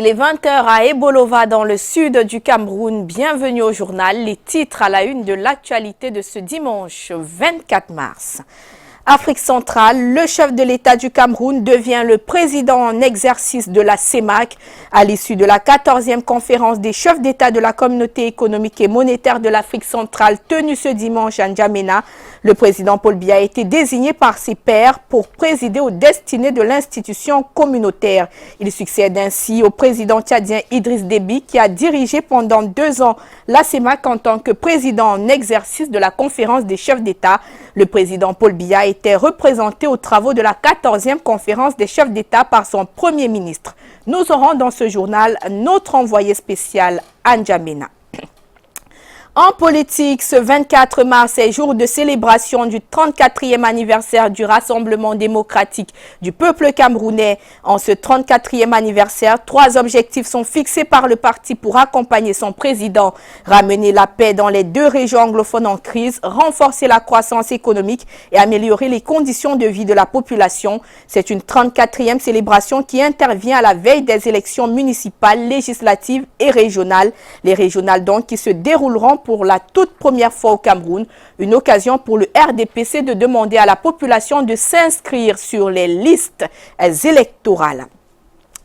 Il est 20 h à Ebolova dans le sud du Cameroun. Bienvenue au journal. Les titres à la une de l'actualité de ce dimanche 24 mars. Afrique centrale, le chef de l'État du Cameroun devient le président en exercice de la CEMAC à l'issue de la 14e conférence des chefs d'État de la communauté économique et monétaire de l'Afrique centrale tenue ce dimanche à N'Djamena. Le président Paul Biya a été désigné par ses pairs pour présider aux destinées de l'institution communautaire. Il succède ainsi au président tchadien Idriss Déby qui a dirigé pendant 2 ans la CEMAC en tant que président en exercice de la conférence des chefs d'État. Le président Paul Biya était représenté aux travaux de la 14e conférence des chefs d'État par son premier ministre. Nous aurons dans ce journal notre envoyé spécial à N'Djamena. En politique, ce 24 mars est jour de célébration du 34e anniversaire du Rassemblement démocratique du peuple camerounais. En ce 34e anniversaire, 3 objectifs sont fixés par le parti pour accompagner son président. Ramener la paix dans les 2 régions anglophones en crise, renforcer la croissance économique et améliorer les conditions de vie de la population. C'est une 34e célébration qui intervient à la veille des élections municipales, législatives et régionales. Les régionales donc qui se dérouleront pour la toute première fois au Cameroun, une occasion pour le RDPC de demander à la population de s'inscrire sur les listes électorales.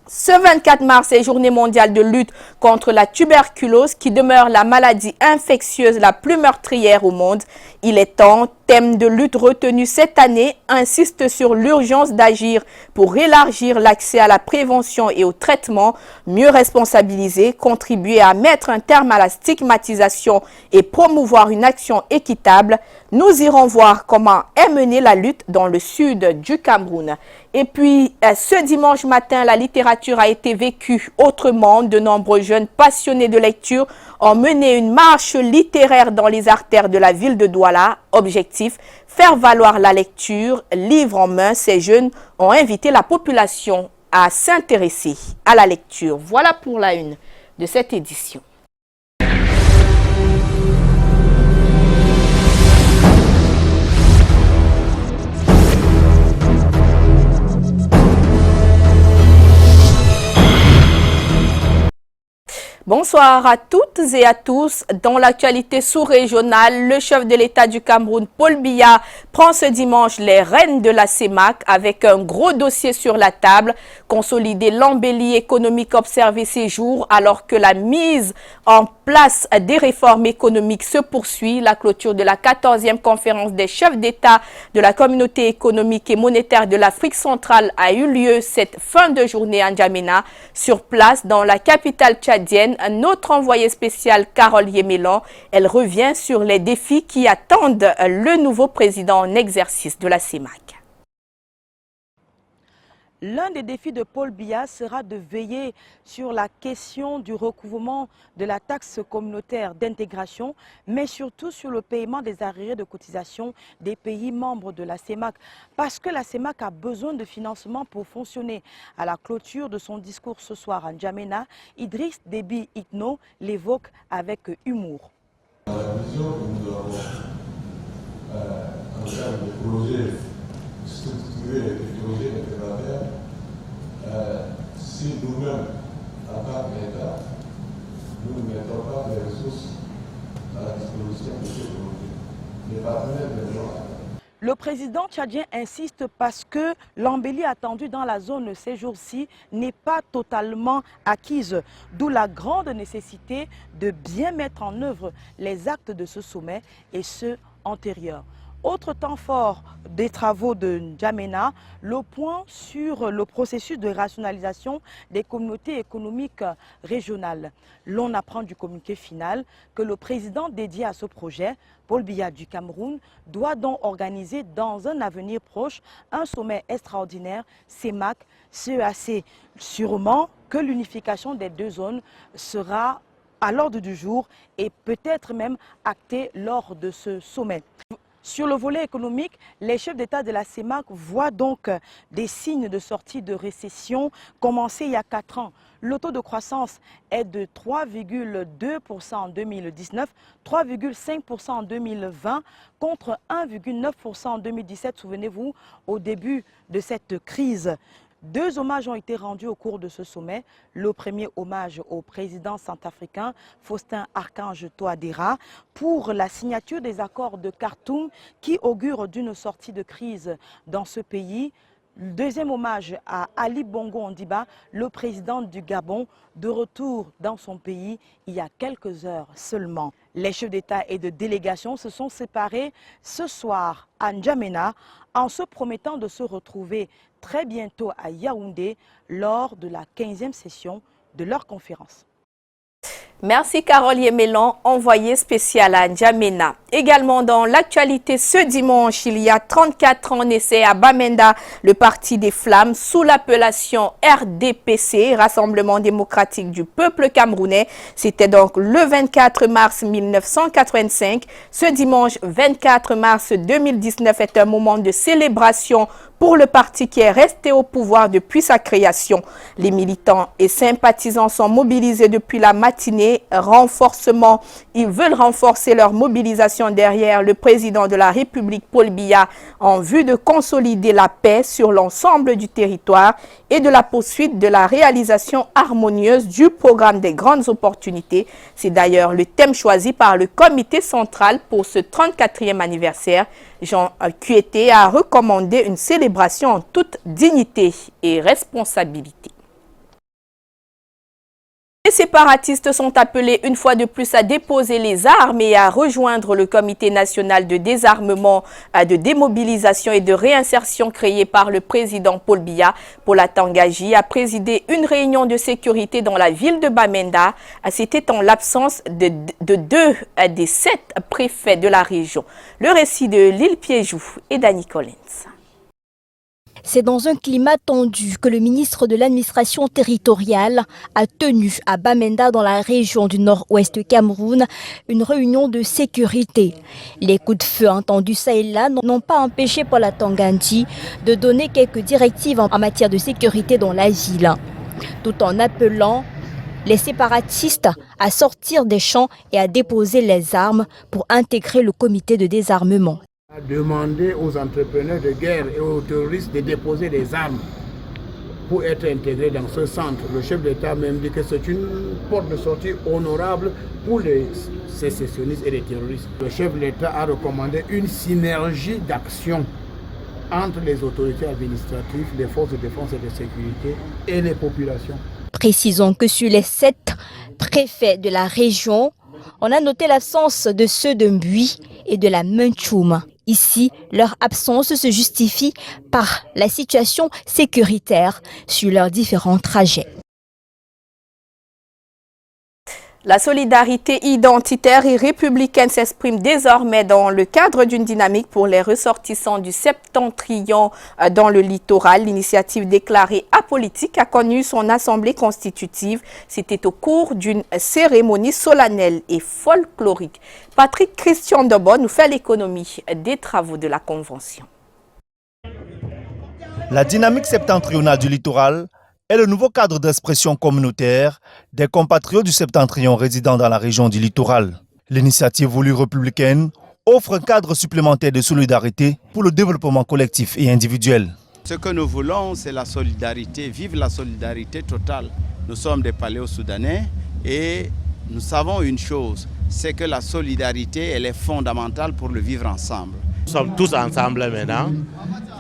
Ce 24 mars est journée mondiale de lutte contre la tuberculose qui demeure la maladie infectieuse la plus meurtrière au monde. Il est temps, thème de lutte retenu cette année, insiste sur l'urgence d'agir pour élargir l'accès à la prévention et au traitement, mieux responsabiliser, contribuer à mettre un terme à la stigmatisation et promouvoir une action équitable. Nous irons voir comment est menée la lutte dans le sud du Cameroun. Et puis, ce dimanche matin, la littérature a été vécue autrement. De nombreux jeunes passionnés de lecture ont mené une marche littéraire dans les artères de la ville de Douala. Objectif, faire valoir la lecture. Livre en main, ces jeunes ont invité la population à s'intéresser à la lecture. Voilà pour la une de cette édition. Bonsoir à toutes et à tous. Dans l'actualité sous-régionale, le chef de l'État du Cameroun, Paul Biya, prend ce dimanche les rênes de la CEMAC avec un gros dossier sur la table. Consolider l'embellie économique observée ces jours alors que la mise en place des réformes économiques se poursuit. La clôture de la 14e conférence des chefs d'État de la communauté économique et monétaire de l'Afrique centrale a eu lieu cette fin de journée à N'Djamena. Sur place, dans la capitale tchadienne, notre envoyé spécial Carole Yemelan, elle revient sur les défis qui attendent le nouveau président en exercice de la CEMAC. L'un des défis de Paul Biya sera de veiller sur la question du recouvrement de la taxe communautaire d'intégration, mais surtout sur le paiement des arriérés de cotisation des pays membres de la CEMAC. Parce que la CEMAC a besoin de financement pour fonctionner. À la clôture de son discours ce soir à N'Djamena, Idriss Déby Itno l'évoque avec humour. La vision que nous avons en termes de projet structuré et de projet implémentaire, si nous-mêmes, en tant qu'État, nous ne mettons pas les ressources à la disposition de ce projet, les partenaires devront attendre. Le président tchadien insiste parce que l'embellie attendue dans la zone ces jours-ci n'est pas totalement acquise, d'où la grande nécessité de bien mettre en œuvre les actes de ce sommet et ceux antérieurs. Autre temps fort des travaux de N'Djamena, le point sur le processus de rationalisation des communautés économiques régionales. L'on apprend du communiqué final que le président dédié à ce projet, Paul Biya du Cameroun, doit donc organiser dans un avenir proche un sommet extraordinaire CEMAC, CEAC. Sûrement que l'unification des 2 zones sera à l'ordre du jour et peut-être même actée lors de ce sommet. Sur le volet économique, les chefs d'État de la CEMAC voient donc des signes de sortie de récession commencés il y a 4 ans. Le taux de croissance est de 3,2% en 2019, 3,5% en 2020 contre 1,9% en 2017, souvenez-vous, au début de cette crise. 2 hommages ont été rendus au cours de ce sommet. Le premier hommage au président centrafricain Faustin Archange Touadéra pour la signature des accords de Khartoum qui augurent d'une sortie de crise dans ce pays. Le deuxième hommage à Ali Bongo Ondimba, le président du Gabon, de retour dans son pays il y a quelques heures seulement. Les chefs d'État et de délégation se sont séparés ce soir à N'Djamena en se promettant de se retrouver très bientôt à Yaoundé lors de la 15e session de leur conférence. Merci Carole Yemelan, envoyée spéciale à N'Djamena. Également dans l'actualité ce dimanche, il y a 34 ans naissait à Bamenda le Parti des Flammes sous l'appellation RDPC, Rassemblement démocratique du peuple camerounais. C'était donc le 24 mars 1985. Ce dimanche 24 mars 2019 est un moment de célébration pour le parti qui est resté au pouvoir depuis sa création. Les militants et sympathisants sont mobilisés depuis la matinée. Ils veulent renforcer leur mobilisation derrière le président de la République, Paul Biya, en vue de consolider la paix sur l'ensemble du territoire et de la poursuite de la réalisation harmonieuse du programme des grandes opportunités. C'est d'ailleurs le thème choisi par le comité central pour ce 34e anniversaire. Jean Kueté a recommandé une célébration en toute dignité et responsabilité. Les séparatistes sont appelés une fois de plus à déposer les armes et à rejoindre le comité national de désarmement, de démobilisation et de réinsertion créé par le président Paul Biya. Paul Tangaji a présidé une réunion de sécurité dans la ville de Bamenda. C'était en l'absence de 2 des 7 préfets de la région. Le récit de Lille Piéjou et Danny Collins. C'est dans un climat tendu que le ministre de l'administration territoriale a tenu à Bamenda, dans la région du nord-ouest Cameroun, une réunion de sécurité. Les coups de feu entendus ça et là n'ont pas empêché Paul Tangaji de donner quelques directives en matière de sécurité dans la ville, tout en appelant les séparatistes à sortir des champs et à déposer les armes pour intégrer le comité de désarmement. A demandé aux entrepreneurs de guerre et aux terroristes de déposer des armes pour être intégrés dans ce centre. Le chef d'État même dit que c'est une porte de sortie honorable pour les sécessionnistes et les terroristes. Le chef de l'État a recommandé une synergie d'action entre les autorités administratives, les forces de défense et de sécurité et les populations. Précisons que sur les 7 préfets de la région, on a noté l'absence de ceux de Mbui et de la Mentchoum. Ici, leur absence se justifie par la situation sécuritaire sur leurs différents trajets. La solidarité identitaire et républicaine s'exprime désormais dans le cadre d'une dynamique pour les ressortissants du septentrion dans le littoral. L'initiative déclarée apolitique a connu son assemblée constitutive. C'était au cours d'une cérémonie solennelle et folklorique. Patrick Christian Dobo nous fait l'économie des travaux de la Convention. La dynamique septentrionale du littoral est le nouveau cadre d'expression communautaire des compatriotes du septentrion résidant dans la région du littoral. L'initiative voulue républicaine offre un cadre supplémentaire de solidarité pour le développement collectif et individuel. Ce que nous voulons, c'est la solidarité, vive la solidarité totale. Nous sommes des paléo-soudanais et nous savons une chose, c'est que la solidarité, elle est fondamentale pour le vivre ensemble. Nous sommes tous ensemble maintenant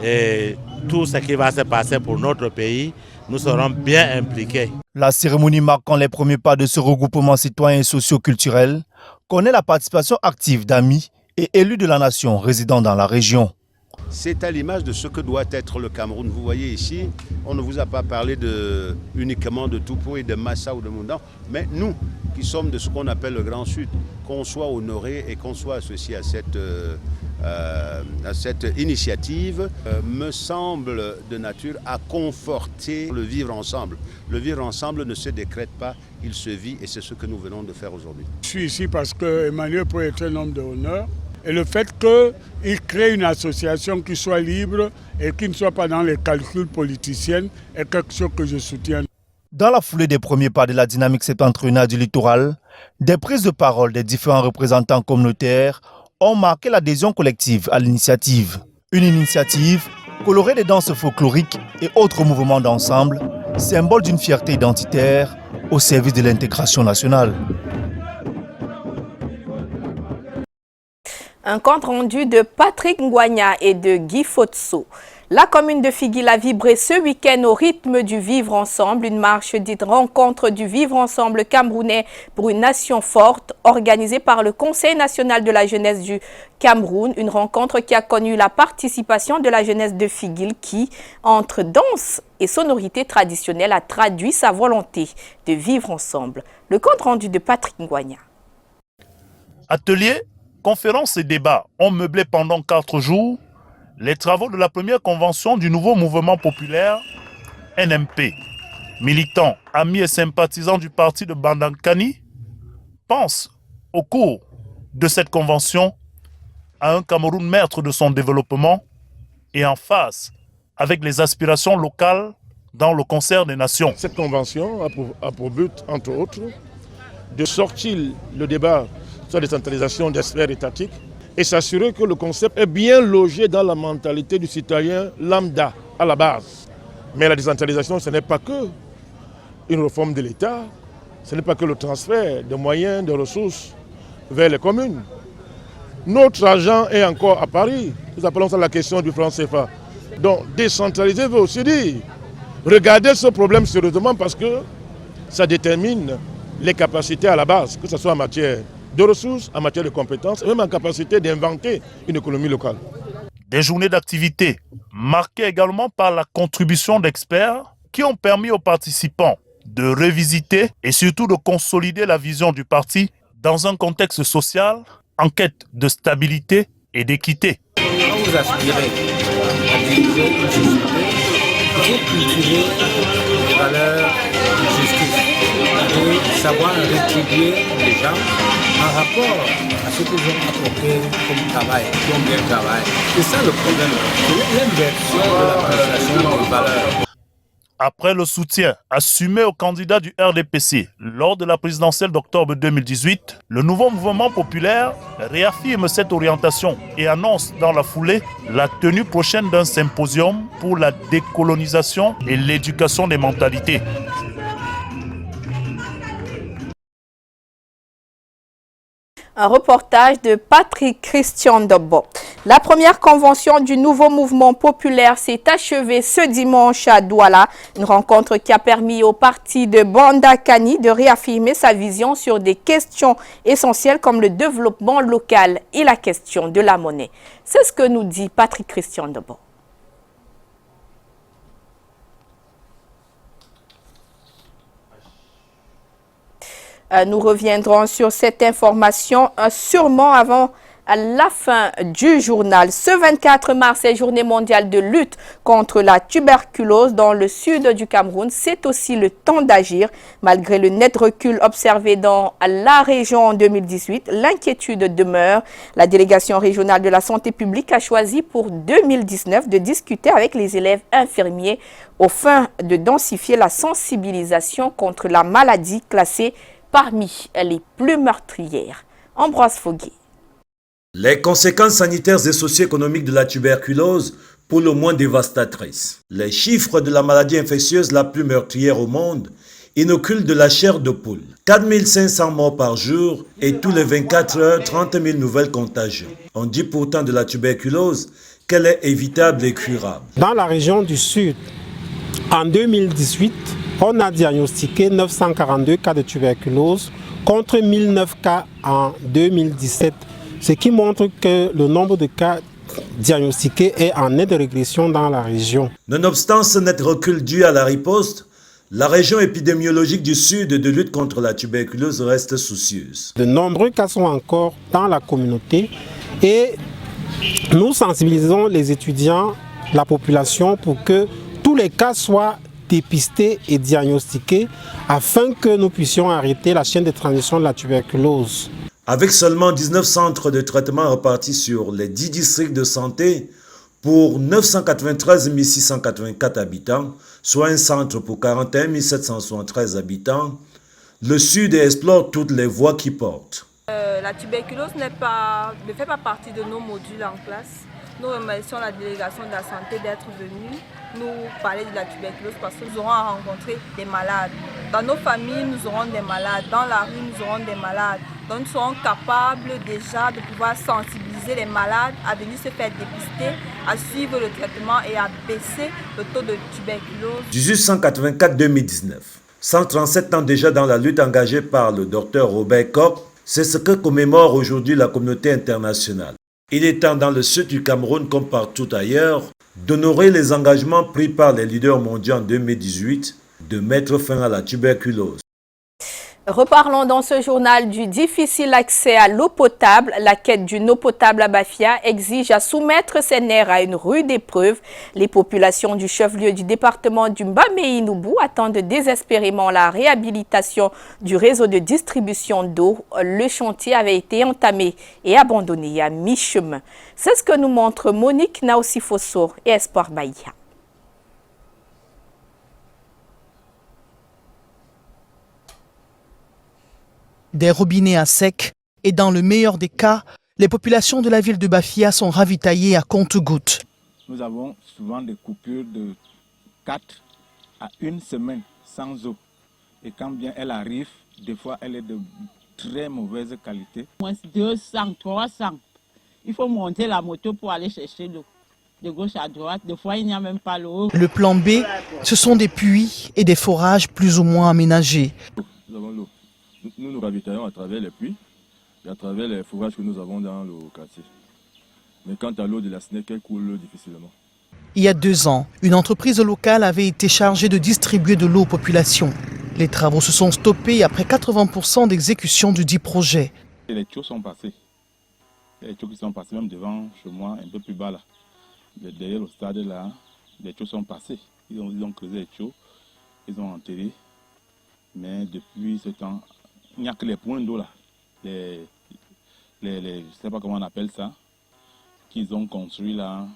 et tout ce qui va se passer pour notre pays, nous serons bien impliqués. La cérémonie marquant les premiers pas de ce regroupement citoyen et socio-culturel connaît la participation active d'amis et élus de la nation résidant dans la région. C'est à l'image de ce que doit être le Cameroun. Vous voyez ici, on ne vous a pas parlé uniquement de Toupou et de Massa ou de Moundan, mais nous qui sommes de ce qu'on appelle le Grand Sud, qu'on soit honorés et qu'on soit associés à cette initiative, me semble de nature à conforter le vivre ensemble. Le vivre ensemble ne se décrète pas, il se vit et c'est ce que nous venons de faire aujourd'hui. Je suis ici parce que Emmanuel peut être un homme de honneur. Et le fait qu'il crée une association qui soit libre et qui ne soit pas dans les calculs politiciens est quelque chose que je soutiens. Dans la foulée des premiers pas de la dynamique septentrionale du littoral, des prises de parole des différents représentants communautaires ont marqué l'adhésion collective à l'initiative. Une initiative Coloré des danses folkloriques et autres mouvements d'ensemble, symbole d'une fierté identitaire au service de l'intégration nationale. Un compte rendu de Patrick Ngwanya et de Guy Fotso. La commune de Figuil a vibré ce week-end au rythme du Vivre Ensemble, une marche dite rencontre du Vivre Ensemble camerounais pour une nation forte, organisée par le Conseil national de la jeunesse du Cameroun. Une rencontre qui a connu la participation de la jeunesse de Figuil qui, entre danse et sonorité traditionnelle, a traduit sa volonté de vivre ensemble. Le compte rendu de Patrick Ngwanya. Ateliers, conférences et débats ont meublé pendant 4 jours les travaux de la première convention du nouveau mouvement populaire NMP. Militants, amis et sympathisants du parti de Bandankani pensent au cours de cette convention à un Cameroun maître de son développement et en phase avec les aspirations locales dans le concert des nations. Cette convention a pour but, entre autres, de sortir le débat sur la décentralisation des sphères étatiques et s'assurer que le concept est bien logé dans la mentalité du citoyen lambda à la base. Mais la décentralisation, ce n'est pas que une réforme de l'État, ce n'est pas que le transfert de moyens, de ressources vers les communes. Notre argent est encore à Paris. Nous appelons ça la question du franc CFA. Donc décentraliser veut aussi dire regarder ce problème sérieusement parce que ça détermine les capacités à la base, que ce soit en matière de ressources, en matière de compétences, et même en capacité d'inventer une économie locale. Des journées d'activité marquées également par la contribution d'experts qui ont permis aux participants de revisiter et surtout de consolider la vision du parti dans un contexte social en quête de stabilité et d'équité. Quand vous aspirez à diriger une société, il faut cultiver les valeurs de justice et savoir rétribuer les gens en rapport à ce qu'ils ont apporté comme travail, qui ont bien travaillé. C'est ça le problème, c'est l'inversion de la prestation des valeurs. Après le soutien assumé au candidat du RDPC lors de la présidentielle d'octobre 2018, le nouveau mouvement populaire réaffirme cette orientation et annonce dans la foulée la tenue prochaine d'un symposium pour la décolonisation et l'éducation des mentalités. Un reportage de Patrick Christian Dobo. La première convention du nouveau mouvement populaire s'est achevée ce dimanche à Douala. Une rencontre qui a permis au parti de Bandakani de réaffirmer sa vision sur des questions essentielles comme le développement local et la question de la monnaie. C'est ce que nous dit Patrick Christian Dobo. Nous reviendrons sur cette information sûrement avant la fin du journal. Ce 24 mars est journée mondiale de lutte contre la tuberculose dans le sud du Cameroun. C'est aussi le temps d'agir. Malgré le net recul observé dans la région en 2018, l'inquiétude demeure. La délégation régionale de la santé publique a choisi pour 2019 de discuter avec les élèves infirmiers aux fins de densifier la sensibilisation contre la maladie classée parmi les plus meurtrières. Ambroise Foguet. Les conséquences sanitaires et socio-économiques de la tuberculose, pour le moins dévastatrices. Les chiffres de la maladie infectieuse la plus meurtrière au monde inoculent de la chair de poule. 4500 morts par jour et tous les 24 heures, 30 000 nouvelles contagions. On dit pourtant de la tuberculose qu'elle est évitable et curable. Dans la région du Sud, en 2018, on a diagnostiqué 942 cas de tuberculose contre 1009 cas en 2017, ce qui montre que le nombre de cas diagnostiqués est en nette régression dans la région. Nonobstant ce net recul dû à la riposte, la région épidémiologique du Sud de lutte contre la tuberculose reste soucieuse. De nombreux cas sont encore dans la communauté et nous sensibilisons les étudiants, la population pour que tous les cas soient dépistés et diagnostiqués afin que nous puissions arrêter la chaîne de transmission de la tuberculose. Avec seulement 19 centres de traitement répartis sur les 10 districts de santé pour 993 684 habitants, soit un centre pour 41 773 habitants, le Sud explore toutes les voies qui portent. La tuberculose ne fait pas partie de nos modules en classe. Nous remercions la délégation de la santé d'être venue nous parler de la tuberculose parce que nous aurons à rencontrer des malades. Dans nos familles, nous aurons des malades. Dans la rue, nous aurons des malades. Donc nous serons capables déjà de pouvoir sensibiliser les malades à venir se faire dépister, à suivre le traitement et à baisser le taux de tuberculose. 1884-2019. 137 ans déjà dans la lutte engagée par le docteur Robert Koch, c'est ce que commémore aujourd'hui la communauté internationale. Il est temps dans le sud du Cameroun comme partout ailleurs d'honorer les engagements pris par les leaders mondiaux en 2018 de mettre fin à la tuberculose. Reparlons dans ce journal du difficile accès à l'eau potable. La quête d'une eau potable à Bafia exige à soumettre ses nerfs à une rude épreuve. Les populations du chef-lieu du département du Mbamé-Inoubou attendent désespérément la réhabilitation du réseau de distribution d'eau. Le chantier avait été entamé et abandonné à mi-chemin. C'est ce que nous montrent Monique Naosi-Fosso et Espoir Baïa. Des robinets à sec et dans le meilleur des cas, les populations de la ville de Bafia sont ravitaillées à compte-gouttes. Nous avons souvent des coupures de 4 à 1 semaine sans eau. Et quand bien elle arrive, des fois elle est de très mauvaise qualité. Moins 200, 300. Il faut monter la moto pour aller chercher l'eau. De gauche à droite, des fois il n'y a même pas l'eau. Le plan B, ce sont des puits et des forages plus ou moins aménagés. Nous avons l'eau. Nous nous ravitaillons à travers les puits et à travers les fourrages que nous avons dans le quartier. Mais quant à l'eau de la SNEC, elle coule difficilement. Il y a 2 ans, une entreprise locale avait été chargée de distribuer de l'eau aux populations. Les travaux se sont stoppés après 80% d'exécution du dit projet. Et les tuyaux sont passés. Les tuyaux qui sont passés même devant chez moi, un peu plus bas là. Derrière le stade là, les tuyaux sont passés. Ils ont creusé les tuyaux, ils ont enterré. Mais depuis ce temps, il n'y a que les points d'eau là, je ne sais pas comment on appelle ça, qu'ils ont construit là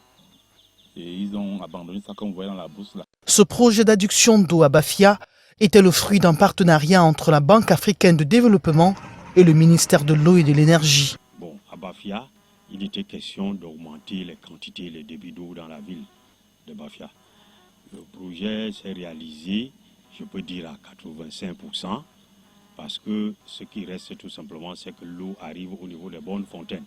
et ils ont abandonné ça comme vous voyez dans la brousse là. Ce projet d'adduction d'eau à Bafia était le fruit d'un partenariat entre la Banque africaine de développement et le ministère de l'eau et de l'énergie. Bon, à Bafia, il était question d'augmenter les quantités et les débits d'eau dans la ville de Bafia. Le projet s'est réalisé, je peux dire à 85%, parce que ce qui reste tout simplement, c'est que l'eau arrive au niveau des bonnes fontaines.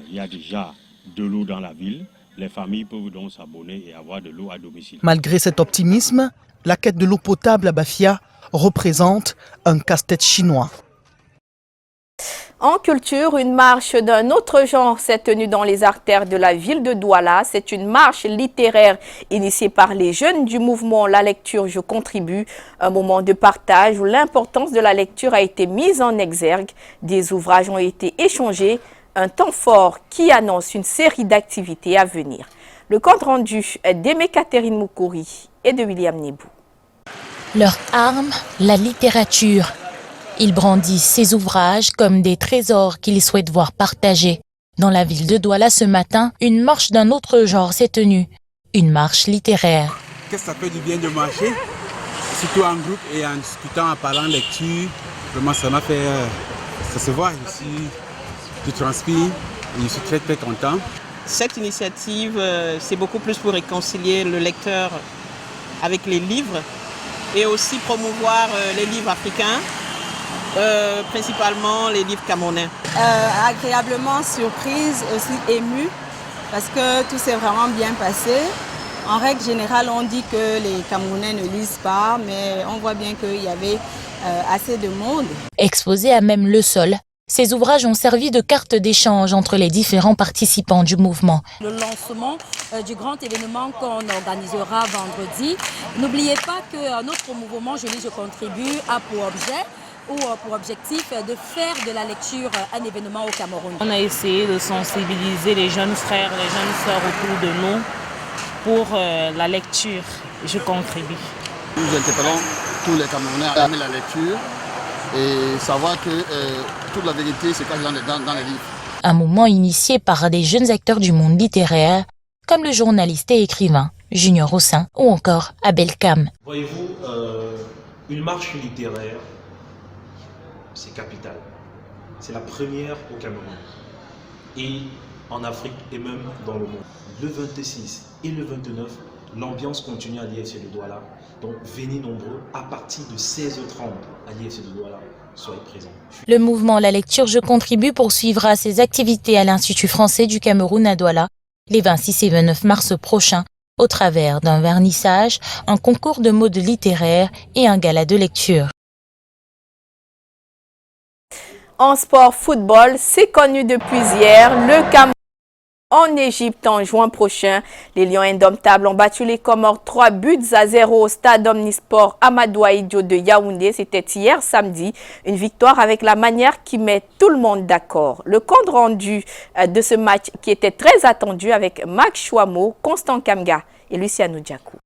Il y a déjà de l'eau dans la ville, les familles peuvent donc s'abonner et avoir de l'eau à domicile. Malgré cet optimisme, la quête de l'eau potable à Bafia représente un casse-tête chinois. En culture, une marche d'un autre genre s'est tenue dans les artères de la ville de Douala. C'est une marche littéraire initiée par les jeunes du mouvement La Lecture Je Contribue. Un moment de partage où l'importance de la lecture a été mise en exergue. Des ouvrages ont été échangés. Un temps fort qui annonce une série d'activités à venir. Le compte rendu d'Aimé Catherine Moukouri et de William Nibou. Leur arme, la littérature. Ils brandissent ces ouvrages comme des trésors qu'ils souhaitent voir partagés. Dans la ville de Douala ce matin, une marche d'un autre genre s'est tenue. Une marche littéraire. Qu'est-ce que ça fait du bien de marcher? Surtout en groupe et en discutant, en parlant lecture. Vraiment, ça m'a fait... ça se voit ici. Je transpire et je suis très très content. Cette initiative, c'est beaucoup plus pour réconcilier le lecteur avec les livres et aussi promouvoir les livres africains. Principalement les livres camerounais. Agréablement surprise, aussi émue, parce que tout s'est vraiment bien passé. En règle générale, on dit que les Camerounais ne lisent pas, mais on voit bien qu'il y avait assez de monde. Exposés à même le sol, ces ouvrages ont servi de carte d'échange entre les différents participants du mouvement. Le lancement du grand événement qu'on organisera vendredi. N'oubliez pas que notre mouvement Je lis, je contribue a pour objet ou pour objectif de faire de la lecture un événement au Cameroun. On a essayé de sensibiliser les jeunes frères, les jeunes sœurs autour de nous pour la lecture. Je contribue. Nous interpellons tous les Camerounais à aimer la lecture et savoir que toute la vérité se cache dans les livres. Un mouvement initié par des jeunes acteurs du monde littéraire, comme le journaliste et écrivain Junior Rossin ou encore Abel Kam. Voyez-vous, une marche littéraire, c'est capital. C'est la première au Cameroun. Et en Afrique et même dans le monde. Le 26 et le 29, l'ambiance continue à l'IFC de Douala. Donc venez nombreux à partir de 16h30 à l'IFC de Douala. Soyez présents. Le mouvement La Lecture Je Contribue poursuivra ses activités à l'Institut français du Cameroun à Douala les 26 et 29 mars prochains au travers d'un vernissage, un concours de modes littéraires et un gala de lecture. En sport football, c'est connu depuis hier, le Cameroun en Égypte en juin prochain. Les Lions indomptables ont battu les Comores 3-0 au stade Omnisport Amadou Ahidjo de Yaoundé. C'était hier samedi, une victoire avec la manière qui met tout le monde d'accord. Le compte rendu de ce match qui était très attendu avec Max Chouamo, Constant Kamga et Luciano Diakou.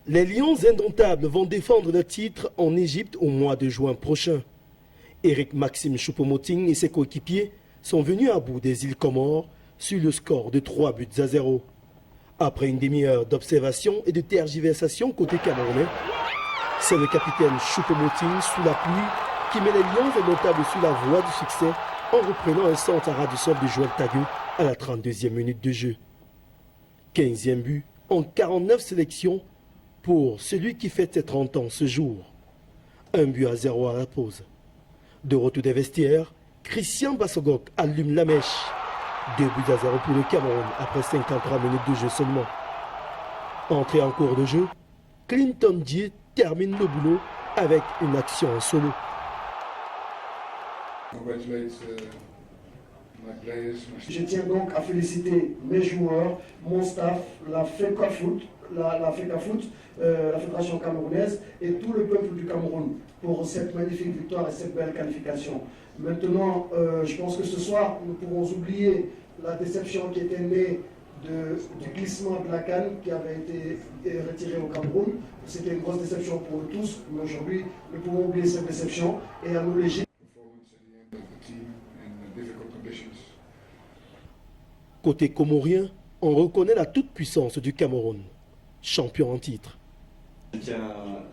Les Lions indomptables vont défendre le titre en Égypte au mois de juin prochain. Eric Maxime Choupo-Moting et ses coéquipiers sont venus à bout des îles Comores sur le score de 3-0. Après une demi-heure d'observation et de tergiversation côté camerounais, c'est le capitaine Choupo-Moting sous la pluie qui met les Lions indomptables sur la voie du succès en reprenant un centre à ras du sol de Joël Tagueux à la 32e minute de jeu. 15e but en 49 sélections pour celui qui fête ses 30 ans ce jour. 1-0 à la pause. De retour des vestiaires, Christian Bassogok allume la mèche. 2-0 pour le Cameroun après 53 minutes de jeu seulement. Entré en cours de jeu, Clinton Dié termine le boulot avec une action en solo. Je tiens donc à féliciter mes joueurs, mon staff, la FECAFOOT, la Fédération camerounaise et tout le peuple du Cameroun pour cette magnifique victoire et cette belle qualification. Maintenant, je pense que ce soir, nous pourrons oublier la déception qui était née du glissement de la CAN qui avait été retiré au Cameroun. C'était une grosse déception pour nous tous, mais aujourd'hui, nous pouvons oublier cette déception et à nous léger. Côté comorien, on reconnaît la toute-puissance du Cameroun, champion en titre. Je tiens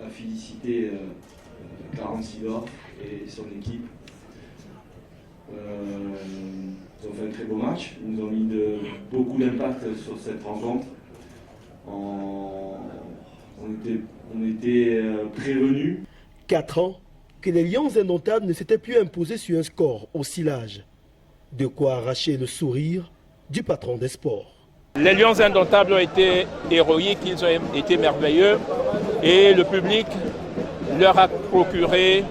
à féliciter Clarence Sidor et son équipe. Ils ont fait un très beau match, ils nous ont mis beaucoup d'impact sur cette rencontre. On était prévenus. 4 ans que les Lions indomptables ne s'étaient plus imposés sur un score aussi large. De quoi arracher le sourire du patron des sports. Les Lions indomptables ont été héroïques, ils ont été merveilleux et le public leur a procuré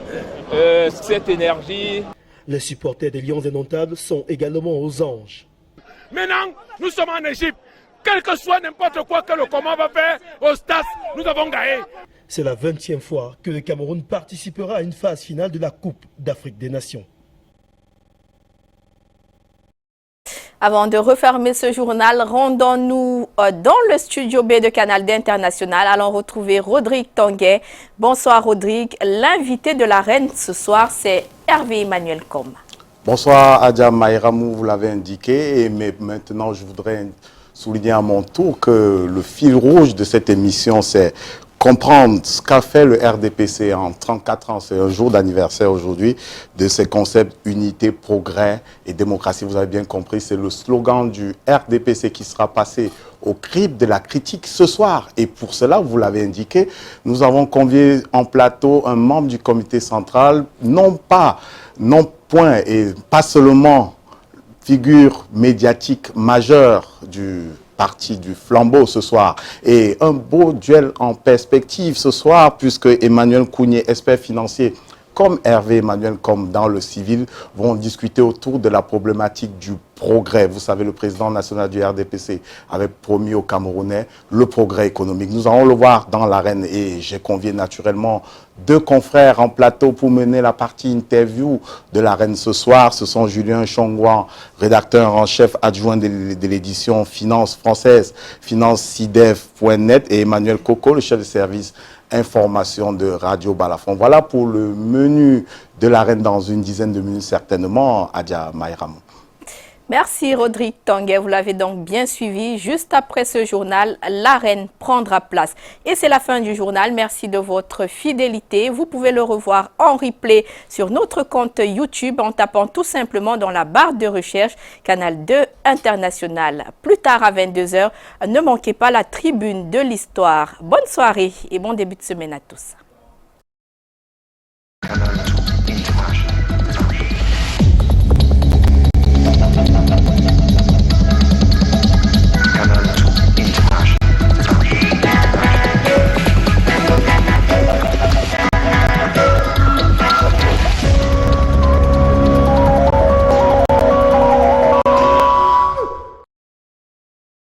cette énergie. Les supporters des Lions indomptables sont également aux anges. Maintenant, nous sommes en Égypte. Quel que soit n'importe quoi que le Comore va faire au stade, nous avons gagné. C'est la 20e fois que le Cameroun participera à une phase finale de la Coupe d'Afrique des Nations. Avant de refermer ce journal, rendons-nous dans le studio B de Canal D International. Allons retrouver Rodrigue Tanguay. Bonsoir Rodrigue. L'invité de la reine ce soir, c'est Hervé Emmanuel Com. Bonsoir Adja Maïramou, vous l'avez indiqué. Mais maintenant, je voudrais souligner à mon tour que le fil rouge de cette émission, c'est comprendre ce qu'a fait le RDPC en 34 ans. C'est un jour d'anniversaire aujourd'hui de ces concepts unité, progrès et démocratie. Vous avez bien compris, c'est le slogan du RDPC qui sera passé au crible de la critique ce soir. Et pour cela, vous l'avez indiqué, nous avons convié en plateau un membre du comité central, non point et pas seulement figure médiatique majeure du parti du flambeau ce soir. Et un beau duel en perspective ce soir, puisque Emmanuel Kounié, expert financier, comme Hervé Emmanuel, comme dans le civil, vont discuter autour de la problématique du progrès. Vous savez, le président national du RDPC avait promis aux Camerounais le progrès économique. Nous allons le voir dans l'arène et j'ai convié naturellement 2 confrères en plateau pour mener la partie interview de l'arène ce soir. Ce sont Julien Chongouan, rédacteur en chef adjoint de l'édition Finance française, financecidef.net, et Emmanuel Coco, le chef de service information de Radio Balafon. Voilà pour le menu de l'arène dans une dizaine de minutes certainement, Adja Maïramou. Merci Rodrigue Tanguay, vous l'avez donc bien suivi. Juste après ce journal, la reine prendra place. Et c'est la fin du journal. Merci de votre fidélité. Vous pouvez le revoir en replay sur notre compte YouTube en tapant tout simplement dans la barre de recherche Canal 2 International. Plus tard à 22 h, ne manquez pas la tribune de l'histoire. Bonne soirée et bon début de semaine à tous.